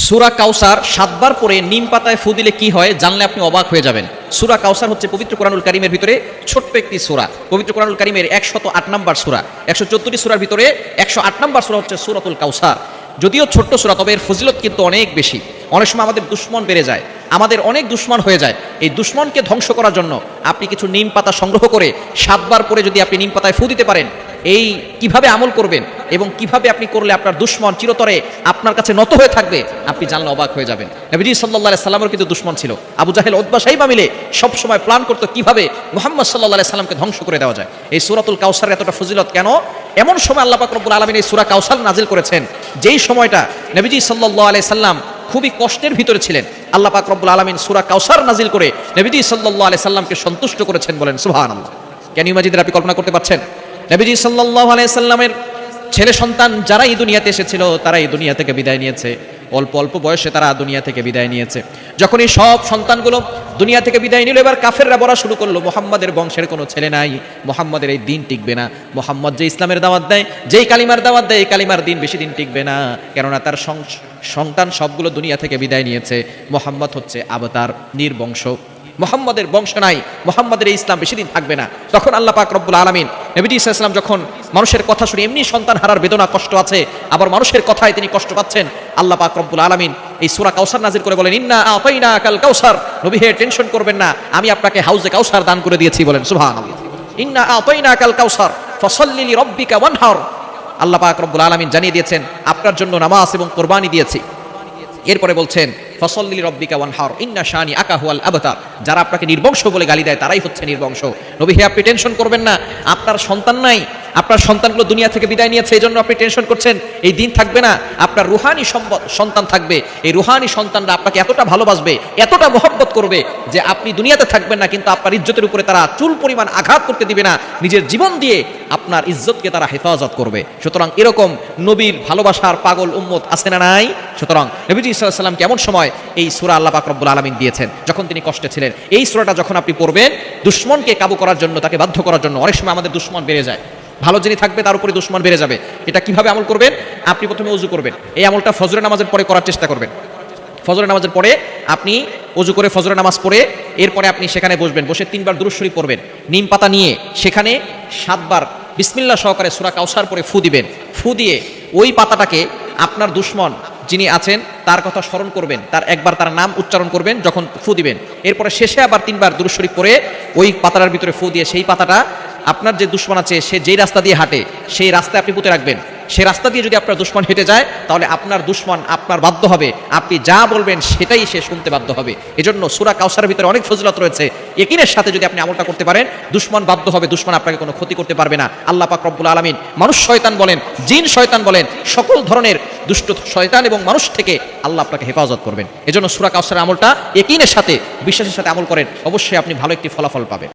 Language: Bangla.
সূরা কাউসার 7 বার পরে নিম পাতায় ফু দিলে কি হয় জানলে আপনি অবাক হয়ে যাবেন। সূরা কাউসার হচ্ছে পবিত্র কোরআনুল কারীমের ভিতরে ছোট্ট একটি সূরা। পবিত্র কোরআনুল কারীমের 108 নম্বর সূরা, 114টি সূরার ভিতরে 108 নম্বর সূরা হচ্ছে সূরাতুল কাউসার। যদিও ছোট্ট সূরা, তবে এর ফজিলত কিন্তু অনেক বেশি। অনেক সময় আমাদের দুশমন বেড়ে যায়, আমাদের অনেক দুশমন হয়ে যায়। এই দুশমনকে ধ্বংস করার জন্য আপনি কিছু নিম পাতা সংগ্রহ করে 7 বার পরে যদি আপনি নিম পাতায় ফু দিতে পারেন, এই কিভাবে আমল করবেন এবং কিভাবে আপনি করলে আপনার দুশমন চিরতরে আপনার কাছে নত হয়ে থাকবে, আপনি জানলে অবাক হয়ে যাবেন। নবীজি সাল্লাল্লাহু আলাইহি সাল্লামের কিন্তু দুশমন ছিল। আবু জাহেল, উতবা, শাইবা মিলে সব সময় প্ল্যান করতো কিভাবে মুহাম্মদ সাল্লাল্লাহু আলাইহি সাল্লামকে ধ্বংস করে দেওয়া যায়। এই সূরাতুল কাউসারের এতটা ফজিলত কেন? এমন সময় আল্লাহ পাক রব্বুল আলামিন এই সূরা কাউসার নাজিল করেছেন, যেই সময়টা নবীজি সাল্লাল্লাহু আলাইহি সাল্লাম খুবই কষ্টের ভিতরে ছিলেন। আল্লাহ পাক রব্বুল আলামিন সূরা কাউসার নাজিল করে নবীজি সাল্লাল্লাহু আলাইহি সাল্লামকে সন্তুষ্ট করেছেন। বলেন সুবহানাল্লাহ। Can you imagine? আপনি কল্পনা করতে পারছেন? নবীজি সাল্লাল্লাহু আলাইহি সাল্লামের ছেলে সন্তান যারা এই দুনিয়াতে এসেছিল তারা এই দুনিয়া থেকে বিদায় নিয়েছে। অল্প অল্প বয়সে তারা দুনিয়া থেকে বিদায় নিয়েছে। যখন এই সব সন্তানগুলো দুনিয়া থেকে বিদায় নিল, এবার কাফেররা বলা শুরু করলো, মুহাম্মাদের বংশের কোনো ছেলে নাই, মুহাম্মাদের এই দিন টিকবে না। মুহাম্মদ যে ইসলামের দাওয়াত দেয়, যেই কালিমার দাওয়াত দেয়, এই কালিমার দিন বেশি দিন টিকবে না, কেননা তার সন্তান সবগুলো দুনিয়া থেকে বিদায় নিয়েছে। মুহাম্মদ হচ্ছে আবতার, নির্বংশ, মুহাম্মাদের বংশ নাই, মুহাম্মাদের এই ইসলাম বেশি দিন থাকবে না। তখন আল্লাহ পাক রব্বুল আলামিন নবীজি সাল্লাল্লাহু আলাইহি ওয়াসাল্লাম যখন মানুষের কথা শুনে, এমনি সন্তান হারার বেদনা কষ্ট আছে, আবার মানুষের কথায় তিনি কষ্ট পাচ্ছেন, আল্লাহ পাক রব্বুল আলামিন এই সূরা কাউসার নাজিল করে বলেন, ইন্না আতাইনাকাল কাউসার, নবী হে টেনশন করবেন না, আমি আপনাকে হাউজে কাউসার দান করে দিয়েছি। বলেন সুবহানাল্লাহ। ইন্না আতাইনাকাল কাউসার ফাসাল্লি লিরাব্বিকা ওয়ানহার। আল্লাহ পাক রব্বুল আলামিন জানিয়ে দিয়েছেন আপনার জন্য নামাজ এবং কুরবানি দিয়েছি। এরপরে বলছেন ফাসাল্লি লিরাব্বিকা ওয়ানহার ইন্না শানি আকা হুয়াল আবতার। যারা আপনাকে নির্বংশ বলে গালি দেয় তারাই হচ্ছে নির্বংশ। নবী হে আপনি টেনশন করবেন না, আপনার সন্তান নাই, আপনার সন্তানগুলো দুনিয়া থেকে বিদায় নিয়েছে, এই জন্য আপনি টেনশন করছেন, এই দিন থাকবে না, আপনার রুহানি সন্তান থাকবে। এই রুহানি সন্তানরা আপনাকে এতটা ভালোবাসবে, এতটা মহব্বত করবে যে আপনি দুনিয়াতে থাকবেন না, কিন্তু আপনার ইজ্জতের উপরে তারা চুল পরিমাণ আঘাত করতে দিবে না, নিজের জীবন দিয়ে আপনার ইজ্জতকে তারা হেফাজত করবে। সুতরাং এরকম নবীর ভালোবাসার পাগল উম্মত আছে না নাই? সুতরাং নবীজি সাল্লাল্লাহু আলাইহি ওয়াসাল্লামকে এমন সময় এই সূরা আল্লাহ পাক রব্বুল আলামিন দিয়েছেন যখন তিনি কষ্টে ছিলেন। এই সূরাটা যখন আপনি পড়বেন, দুশমনকে কাবু করার জন্য, তাকে বাধ্য করার জন্য। অনেক সময় আমাদের দুশমন বেড়ে যায়, ভালো যিনি থাকবে তার উপরে দুশমন বেড়ে যাবে। এটা কিভাবে আমল করবেন? আপনি প্রথমে ওযু করবেন। এই আমলটা ফজরের নামাজের পরে করার চেষ্টা করবেন। ফজরের নামাজের পরে আপনি ওযু করে ফজরের নামাজ পড়ে এরপরে আপনি সেখানে বসবেন, বসে 3 বার দুরূদ শরীফ পড়বেন। নিম পাতা নিয়ে সেখানে 7 বার বিসমিল্লাহ সহকারে সূরা কাউসার পরে ফু দিবেন। ফু দিয়ে ওই পাতাটাকে আপনার দুশমন যিনি আছেন তার কথা স্মরণ করবেন, তার একবার তার নাম উচ্চারণ করবেন যখন ফু দিবেন। এরপরে শেষে আবার 3 বার দুরূদ শরীফ পড়ে ওই পাতাটার ভিতরে ফু দিয়ে সেই পাতাটা আপনার যে দুশমন আছে সে যেই রাস্তা দিয়ে হাঁটে সেই রাস্তায় আপনি পুঁতে রাখবেন। সেই রাস্তা দিয়ে যদি আপনার দুশমন হেঁটে যায় তাহলে আপনার দুশমন আপনার বাধ্য হবে, আপনি যা বলবেন সেটাই সে শুনতে বাধ্য হবে। এজন্য সূরা কাউসারের ভিতরে অনেক ফজিলত রয়েছে। ইয়াকিনের সাথে যদি আপনি আমলটা করতে পারেন, দুশমন বাধ্য হবে, দুশমন আপনাকে কোনো ক্ষতি করতে পারবে না। আল্লাহ পাক রব্বুল আলামিন মানুষ শয়তান বলেন, জিন শয়তান বলেন, সকল ধরনের দুষ্ট শয়তান এবং মানুষ থেকে আল্লাহ আপনাকে হেফাজত করবেন। এজন্য সূরা কাউসারের আমলটা ইয়াকিনের সাথে, বিশ্বাসের সাথে আমল করেন, অবশ্যই আপনি ভালো একটি ফলাফল পাবেন।